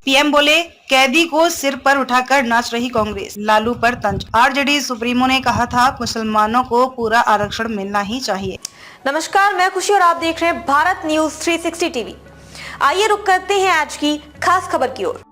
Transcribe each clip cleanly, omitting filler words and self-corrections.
PM बोले, कैदी को सिर पर उठाकर नाच रही कांग्रेस, लालू पर तंज। आरजेडी सुप्रीमो ने कहा था, मुसलमानों को पूरा आरक्षण मिलना ही चाहिए। नमस्कार, मैं खुशी और आप देख रहे हैं भारत न्यूज 360 टीवी। आइए रुक करते हैं आज की खास खबर की ओर।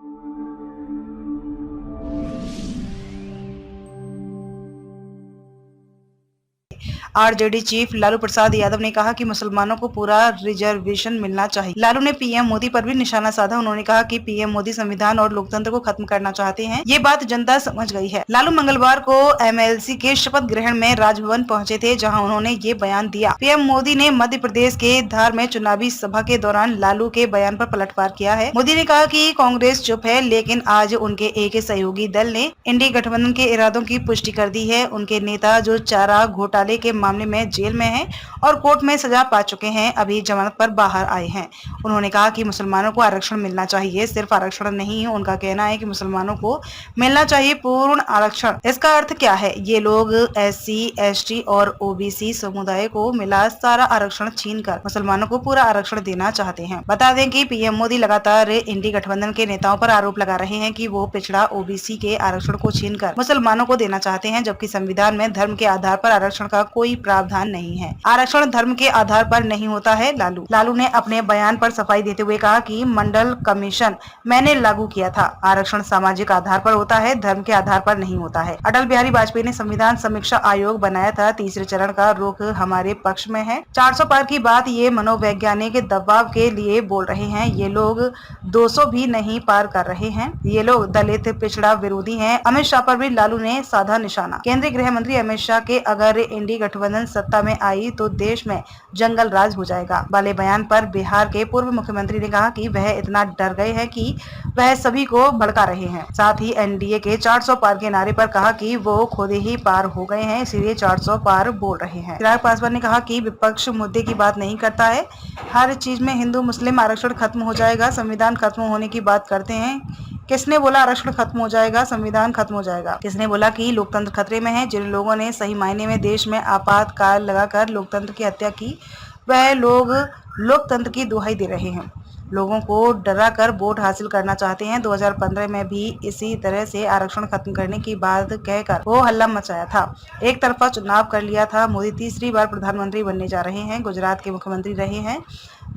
आरजेडी चीफ लालू प्रसाद यादव ने कहा कि मुसलमानों को पूरा रिजर्वेशन मिलना चाहिए। लालू ने पीएम मोदी पर भी निशाना साधा। उन्होंने कहा कि पीएम मोदी संविधान और लोकतंत्र को खत्म करना चाहते हैं। ये बात जनता समझ गई है। लालू मंगलवार को एमएलसी के शपथ ग्रहण में राजभवन पहुंचे थे, जहां उन्होंने ये बयान दिया। पीएम मोदी ने मध्य प्रदेश के धार में चुनावी सभा के दौरान लालू के बयान पर पलटवार किया है। मोदी ने कहा कि कांग्रेस चुप है, लेकिन आज उनके एक सहयोगी दल ने इंडी गठबंधन के इरादों की पुष्टि कर दी है। उनके नेता जो चारा घोटाले के मामले में जेल में हैं और कोर्ट में सजा पा चुके हैं, अभी जमानत पर बाहर आए हैं। उन्होंने कहा कि मुसलमानों को आरक्षण मिलना चाहिए। सिर्फ आरक्षण नहीं, उनका कहना है कि मुसलमानों को मिलना चाहिए पूर्ण आरक्षण। इसका अर्थ क्या है? ये लोग एससी, एसटी और ओबीसी समुदाय को मिला सारा आरक्षण छीनकर मुसलमानों को पूरा आरक्षण देना चाहते हैं। बता दें कि पीएम मोदी लगातार इंडी गठबंधन के नेताओं पर आरोप लगा रहे हैं कि वो पिछड़ा ओबीसी के आरक्षण को छीनकर मुसलमानों को देना चाहते हैं, जबकि संविधान में धर्म के आधार पर आरक्षण का कोई प्रावधान नहीं है। आरक्षण धर्म के आधार पर नहीं होता है। लालू ने अपने बयान पर सफाई देते हुए कहा कि मंडल कमीशन मैंने लागू किया था। आरक्षण सामाजिक आधार पर होता है, धर्म के आधार पर नहीं होता है। अटल बिहारी वाजपेयी ने संविधान समीक्षा आयोग बनाया था। तीसरे चरण का रुख हमारे पक्ष में है। 400 पार की बात ये मनोवैज्ञानिक दबाव के लिए बोल रहे हैं। ये लोग 200 भी नहीं पार कर रहे हैं। ये लोग दलित पिछड़ा विरोधी हैं। अमित शाह पर भी लालू ने साधा निशाना। केंद्रीय गृह मंत्री अमित शाह के अगर इंडी गठबंधन सत्ता में आई तो देश में जंगल राज हो जाएगा वाले बयान पर बिहार के पूर्व मुख्यमंत्री ने कहा कि वह इतना डर गए हैं कि वह सभी को भड़का रहे हैं। साथ ही एनडीए के 400 पार के नारे पर कहा कि वो खुद ही पार हो गए हैं, इसीलिए 400 पार बोल रहे हैं। चिराग पासवान ने कहा कि विपक्ष मुद्दे की बात नहीं करता है। हर चीज में हिंदू मुस्लिम आरक्षण खत्म हो जाएगा, संविधान खत्म होने की बात करते हैं। किसने बोला आरक्षण खत्म हो जाएगा, संविधान खत्म हो जाएगा? किसने बोला कि लोकतंत्र खतरे में है? जिन लोगों ने सही मायने में देश में आपातकाल लगाकर लोकतंत्र की हत्या की, वह लोग लोकतंत्र की दुहाई दे रहे हैं। लोगों को डरा कर वोट हासिल करना चाहते हैं। 2015 में भी इसी तरह से आरक्षण खत्म करने की बात कहकर वो हल्ला मचाया था। एक तरफा चुनाव कर लिया था। मोदी तीसरी बार प्रधानमंत्री बनने जा रहे हैं। गुजरात के मुख्यमंत्री रहे हैं।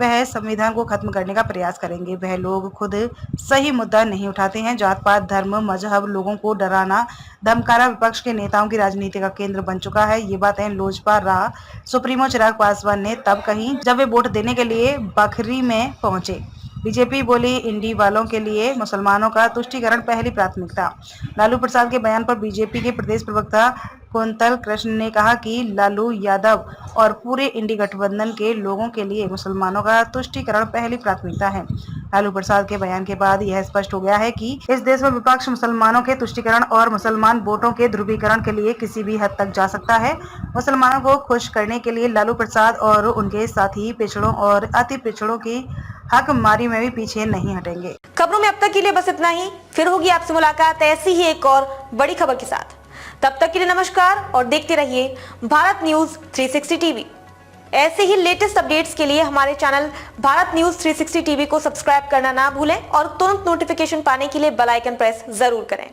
वह संविधान को खत्म करने का प्रयास करेंगे। वह लोग खुद सही मुद्दा नहीं उठाते हैं। जात पात, धर्म, मजहब, लोगों को डराना धमकाना विपक्ष के नेताओं की राजनीति का केंद्र बन चुका है। ये बातें लोजपा रा सुप्रीमो चिराग पासवान ने तब कही जब वे वोट देने के लिए बखरी में पहुंचे। बीजेपी बोली, इंडी वालों के लिए मुसलमानों का तुष्टीकरण पहली प्राथमिकता। लालू प्रसाद के बयान पर बीजेपी के प्रदेश प्रवक्ता कुंतल कृष्ण ने कहा कि लालू यादव और पूरे इंडी गठबंधन के लोगों के लिए मुसलमानों का तुष्टीकरण पहली प्राथमिकता है। लालू प्रसाद के बयान के बाद यह स्पष्ट हो गया है कि इस देश में विपक्ष मुसलमानों के तुष्टीकरण और मुसलमान वोटों के ध्रुवीकरण के लिए किसी भी हद तक जा सकता है। मुसलमानों को खुश करने के लिए लालू प्रसाद और उनके साथी पिछड़ों और अति पिछड़ों की हक मारी में भी पीछे नहीं हटेंगे। खबरों में अब तक के लिए बस इतना ही। फिर होगी आपसे मुलाकात ऐसी ही एक और बड़ी खबर के साथ। तब तक के लिए नमस्कार और देखते रहिए भारत न्यूज 360 टीवी। ऐसे ही लेटेस्ट अपडेट्स के लिए हमारे चैनल भारत न्यूज 360 टीवी को सब्सक्राइब करना ना भूलें और तुरंत नोटिफिकेशन पाने के लिए बेल आइकन प्रेस जरूर करें।